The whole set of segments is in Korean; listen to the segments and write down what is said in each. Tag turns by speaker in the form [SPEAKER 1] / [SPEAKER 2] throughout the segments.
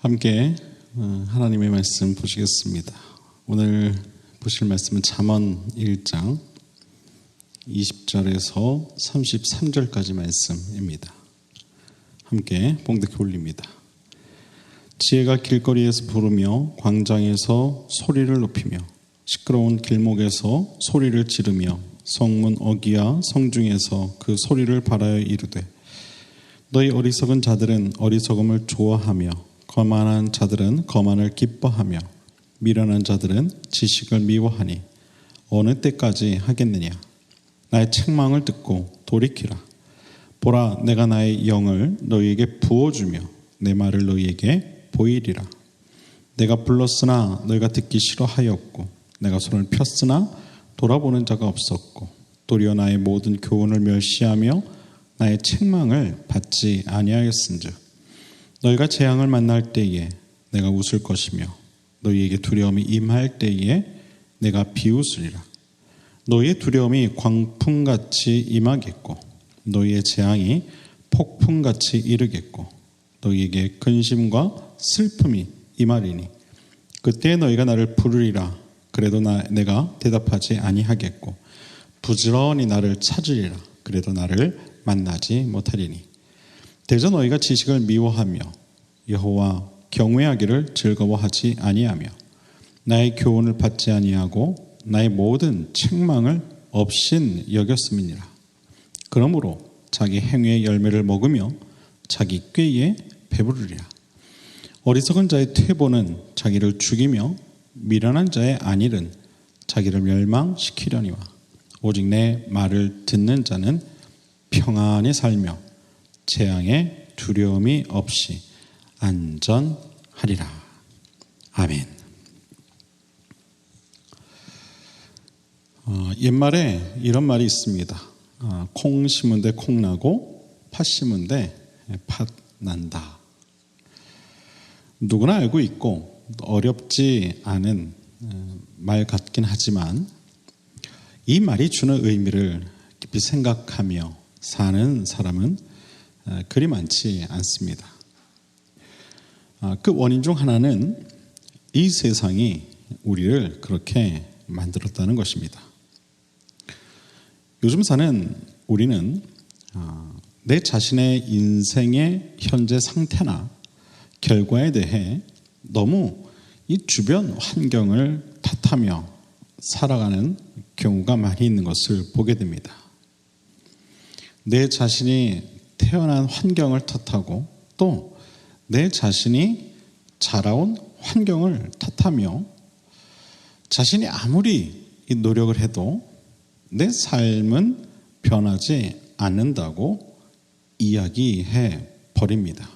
[SPEAKER 1] 함께 하나님의 말씀 보시겠습니다. 오늘 보실 말씀은 잠언 1장 20절에서 33절까지 말씀입니다. 함께 봉독해 올립니다. 지혜가 길거리에서 부르며 광장에서 소리를 높이며 시끄러운 길목에서 소리를 지르며 성문 어귀야 성중에서 그 소리를 발하여 이르되 너희 어리석은 자들은 어리석음을 좋아하며 거만한 자들은 거만을 기뻐하며 미련한 자들은 지식을 미워하니 어느 때까지 하겠느냐. 나의 책망을 듣고 돌이키라. 보라, 내가 나의 영을 너희에게 부어주며 내 말을 너희에게 보이리라. 내가 불렀으나 너희가 듣기 싫어하였고 내가 손을 폈으나 돌아보는 자가 없었고 도리어 나의 모든 교훈을 멸시하며 나의 책망을 받지 아니하였은즉 너희가 재앙을 만날 때에 내가 웃을 것이며 너희에게 두려움이 임할 때에 내가 비웃으리라. 너희의 두려움이 광풍같이 임하겠고 너희의 재앙이 폭풍같이 이르겠고 너희에게 근심과 슬픔이 임하리니 그때 너희가 나를 부르리라. 그래도 내가 대답하지 아니하겠고 부지런히 나를 찾으리라. 그래도 나를 만나지 못하리니 대저 너희가 지식을 미워하며 여호와 경외하기를 즐거워하지 아니하며 나의 교훈을 받지 아니하고 나의 모든 책망을 없인 여겼음이니라. 그러므로 자기 행위의 열매를 먹으며 자기 꾀에 배부르리라. 어리석은 자의 퇴보는 자기를 죽이며 미련한 자의 안일은 자기를 멸망시키려니와 오직 내 말을 듣는 자는 평안히 살며 재앙에 두려움이 없이 안전하리라. 아멘. 옛말에 이런 말이 있습니다. 콩 심은 데 콩 나고 팥 심은 데 팥 난다. 누구나 알고 있고 어렵지 않은 말 같긴 하지만 이 말이 주는 의미를 깊이 생각하며 사는 사람은 그리 많지 않습니다. 그 원인 중 하나는 이 세상이 우리를 그렇게 만들었다는 것입니다. 요즘 사는 우리는 내 자신의 인생의 현재 상태나 결과에 대해 너무 이 주변 환경을 탓하며 살아가는 경우가 많이 있는 것을 보게 됩니다. 내 자신이 태어난 환경을 탓하고 또 내 자신이 자라온 환경을 탓하며 자신이 아무리 노력을 해도 내 삶은 변하지 않는다고 이야기해 버립니다.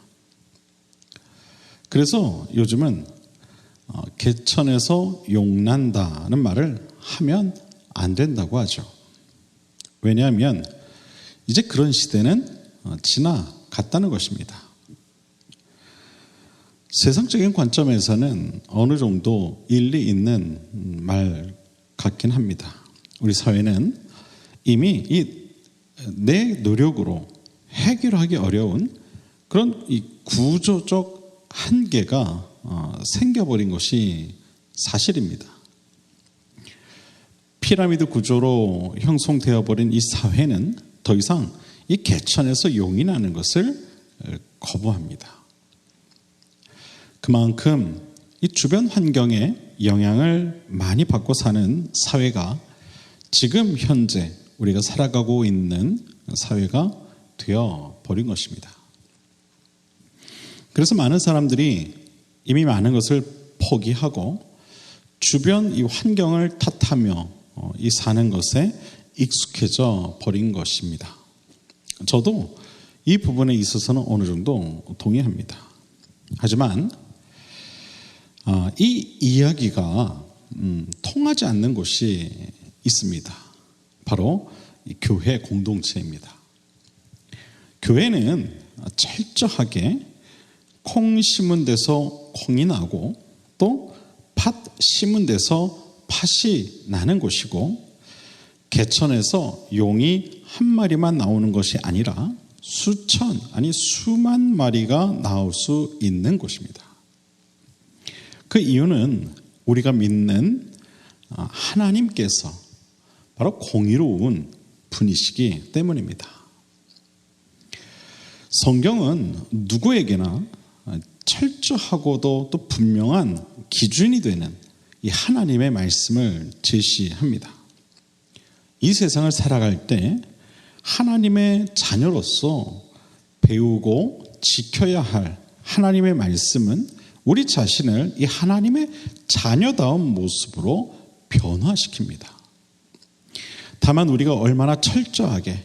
[SPEAKER 1] 그래서 요즘은 개천에서 용난다는 말을 하면 안 된다고 하죠. 왜냐하면 이제 그런 시대는 지나갔다는 것입니다. 세상적인 관점에서는 어느 정도 일리 있는 말 같긴 합니다. 우리 사회는 이미 내 노력으로 해결하기 어려운 그런 이 구조적 한계가 생겨버린 것이 사실입니다. 피라미드 구조로 형성되어 버린 이 사회는 더 이상 이 개천에서 용이 나는 것을 거부합니다. 그만큼 이 주변 환경에 영향을 많이 받고 사는 사회가 지금 현재 우리가 살아가고 있는 사회가 되어 버린 것입니다. 그래서 많은 사람들이 이미 많은 것을 포기하고 주변 이 환경을 탓하며 이 사는 것에 익숙해져 버린 것입니다. 저도 이 부분에 있어서는 어느 정도 동의합니다. 하지만 이 이야기가 통하지 않는 곳이 있습니다. 바로 교회 공동체입니다. 교회는 철저하게 콩 심은 데서 콩이 나고 또 팥 심은 데서 팥이 나는 곳이고 개천에서 용이 한 마리만 나오는 것이 아니라 수천 아니 수만 마리가 나올 수 있는 곳입니다. 그 이유는 우리가 믿는 하나님께서 바로 공의로운 분이시기 때문입니다. 성경은 누구에게나 철저하고도 또 분명한 기준이 되는 이 하나님의 말씀을 제시합니다. 이 세상을 살아갈 때 하나님의 자녀로서 배우고 지켜야 할 하나님의 말씀은 우리 자신을 이 하나님의 자녀다운 모습으로 변화시킵니다. 다만 우리가 얼마나 철저하게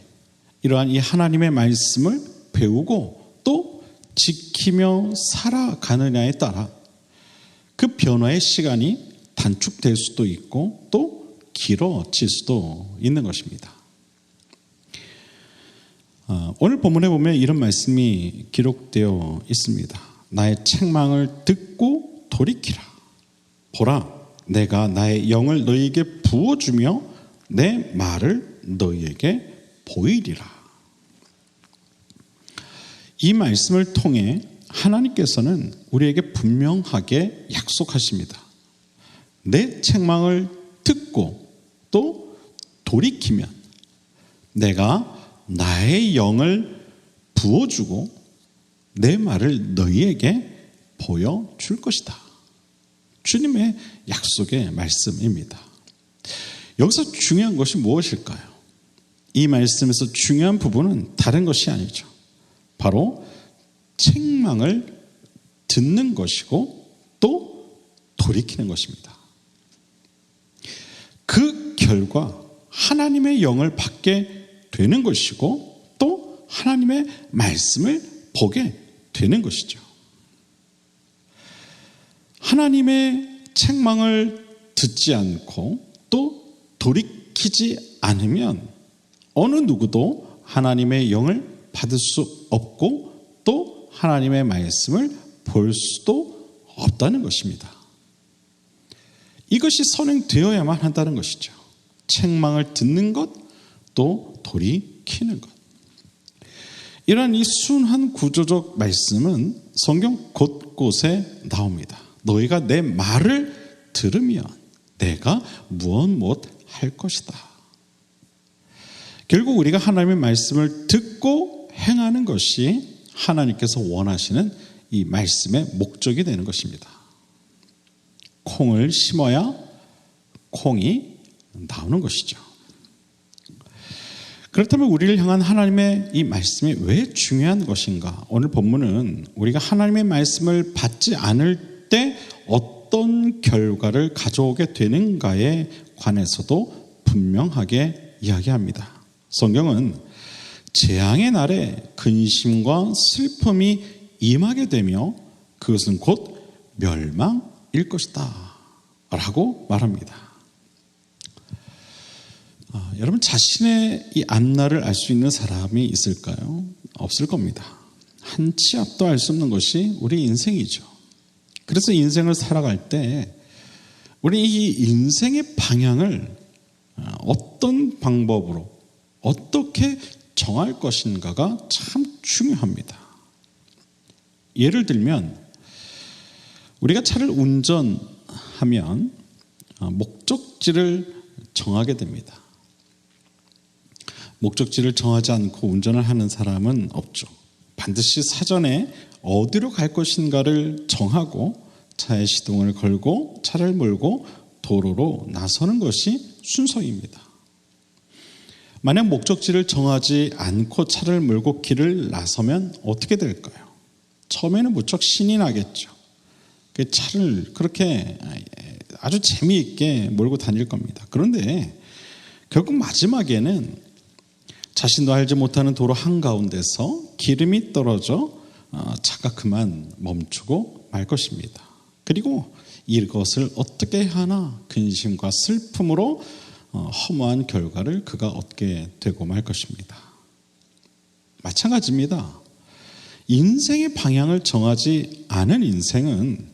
[SPEAKER 1] 이러한 이 하나님의 말씀을 배우고 또 지키며 살아가느냐에 따라 그 변화의 시간이 단축될 수도 있고 또 길어질 수도 있는 것입니다. 오늘 본문에 보면 이런 말씀이 기록되어 있습니다. 나의 책망을 듣고 돌이키라. 보라, 내가 나의 영을 너희에게 부어주며 내 말을 너희에게 보이리라. 이 말씀을 통해 하나님께서는 우리에게 분명하게 약속하십니다. 내 책망을 듣고 또 돌이키면 내가 나의 영을 부어주고 내 말을 너희에게 보여줄 것이다. 주님의 약속의 말씀입니다. 여기서 중요한 것이 무엇일까요? 이 말씀에서 중요한 부분은 다른 것이 아니죠. 바로 책망을 듣는 것이고 또 돌이키는 것입니다. 그 결과 하나님의 영을 받게 되는 것이고 또 하나님의 말씀을 보게 되는 것이죠. 하나님의 책망을 듣지 않고 또 돌이키지 않으면 어느 누구도 하나님의 영을 받을 수 없고 또 하나님의 말씀을 볼 수도 없다는 것입니다. 이것이 선행되어야만 한다는 것이죠. 책망을 듣는 것, 또 돌이키는 것. 이러한 이 순한 구조적 말씀은 성경 곳곳에 나옵니다. 너희가 내 말을 들으면 내가 무엇 할 것이다. 결국 우리가 하나님의 말씀을 듣고 행하는 것이 하나님께서 원하시는 이 말씀의 목적이 되는 것입니다. 콩을 심어야 콩이 나오는 것이죠. 그렇다면 우리를 향한 하나님의 이 말씀이 왜 중요한 것인가? 오늘 본문은 우리가 하나님의 말씀을 받지 않을 때 어떤 결과를 가져오게 되는가에 관해서도 분명하게 이야기합니다. 성경은 재앙의 날에 근심과 슬픔이 임하게 되며 그것은 곧 멸망일 것이다 라고 말합니다. 여러분 자신의 이 앞날을 알 수 있는 사람이 있을까요? 없을 겁니다. 한 치 앞도 알 수 없는 것이 우리 인생이죠. 그래서 인생을 살아갈 때 우리 이 인생의 방향을 어떤 방법으로 어떻게 정할 것인가가 참 중요합니다. 예를 들면 우리가 차를 운전하면 목적지를 정하게 됩니다. 목적지를 정하지 않고 운전을 하는 사람은 없죠. 반드시 사전에 어디로 갈 것인가를 정하고 차에 시동을 걸고 차를 몰고 도로로 나서는 것이 순서입니다. 만약 목적지를 정하지 않고 차를 몰고 길을 나서면 어떻게 될까요? 처음에는 무척 신이 나겠죠. 그 차를 그렇게 아주 재미있게 몰고 다닐 겁니다. 그런데 결국 마지막에는 자신도 알지 못하는 도로 한가운데서 기름이 떨어져 차가 그만 멈추고 말 것입니다. 그리고 이것을 어떻게 하나 근심과 슬픔으로 허무한 결과를 그가 얻게 되고 말 것입니다. 마찬가지입니다. 인생의 방향을 정하지 않은 인생은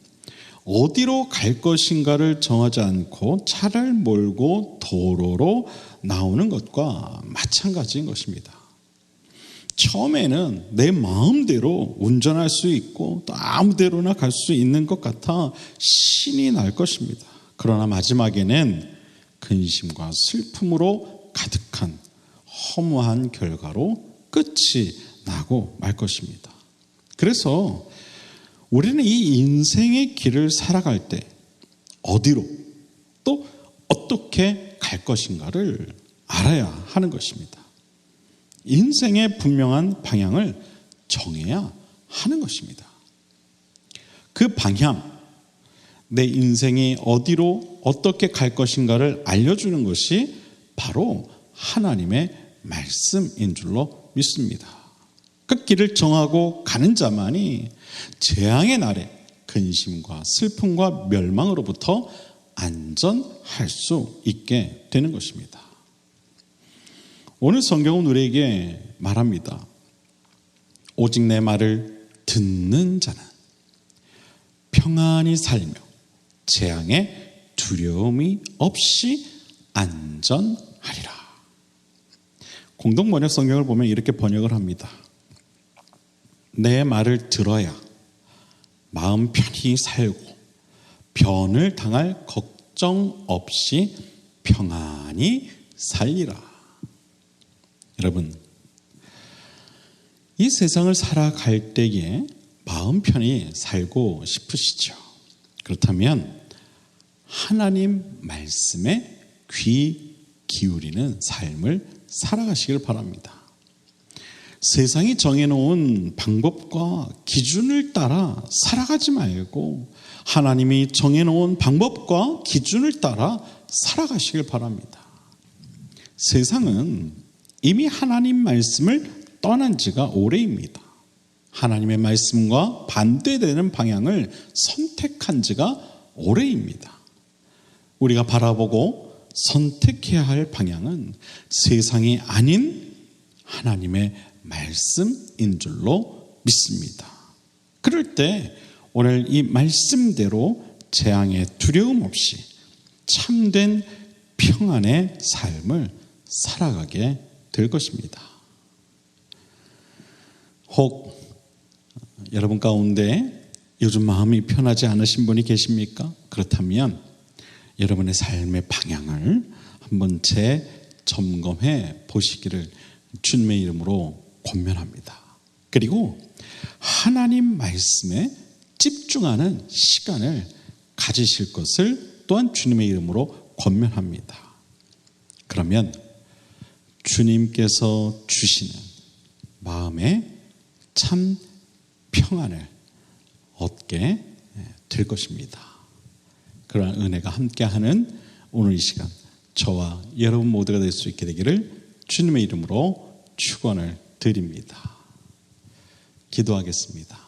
[SPEAKER 1] 어디로 갈 것인가를 정하지 않고 차를 몰고 도로로 나오는 것과 마찬가지인 것입니다. 처음에는 내 마음대로 운전할 수 있고 또 아무데로나 갈 수 있는 것 같아 신이 날 것입니다. 그러나 마지막에는 근심과 슬픔으로 가득한 허무한 결과로 끝이 나고 말 것입니다. 그래서 우리는 이 인생의 길을 살아갈 때 어디로 또 어떻게 갈 것인가를 알아야 하는 것입니다. 인생의 분명한 방향을 정해야 하는 것입니다. 그 방향, 내 인생이 어디로 어떻게 갈 것인가를 알려주는 것이 바로 하나님의 말씀인 줄로 믿습니다. 그 길을 정하고 가는 자만이 재앙의 날에 근심과 슬픔과 멸망으로부터 안전할 수 있게 되는 것입니다. 오늘 성경은 우리에게 말합니다. 오직 내 말을 듣는 자는 평안히 살며 재앙에 두려움이 없이 안전하리라. 공동번역 성경을 보면 이렇게 번역을 합니다. 내 말을 들어야 마음 편히 살고 변을 당할 걱정 없이 평안히 살리라. 여러분, 이 세상을 살아갈 때에 마음 편히 살고 싶으시죠? 그렇다면 하나님 말씀에 귀 기울이는 삶을 살아가시길 바랍니다. 세상이 정해놓은 방법과 기준을 따라 살아가지 말고 하나님이 정해놓은 방법과 기준을 따라 살아가시길 바랍니다. 세상은 이미 하나님 말씀을 떠난 지가 오래입니다. 하나님의 말씀과 반대되는 방향을 선택한 지가 오래입니다. 우리가 바라보고 선택해야 할 방향은 세상이 아닌 하나님의 말씀인 줄로 믿습니다. 그럴 때 오늘 이 말씀대로 재앙의 두려움 없이 참된 평안의 삶을 살아가게 될 것입니다. 혹 여러분 가운데 요즘 마음이 편하지 않으신 분이 계십니까? 그렇다면 여러분의 삶의 방향을 한번 재점검해 보시기를 주님의 이름으로 권면합니다. 그리고 하나님 말씀에 집중하는 시간을 가지실 것을 또한 주님의 이름으로 권면합니다. 그러면 주님께서 주시는 마음의 참 평안을 얻게 될 것입니다. 그러한 은혜가 함께하는 오늘 이 시간 저와 여러분 모두가 될 수 있게 되기를 주님의 이름으로 축원을 드립니다. 기도하겠습니다.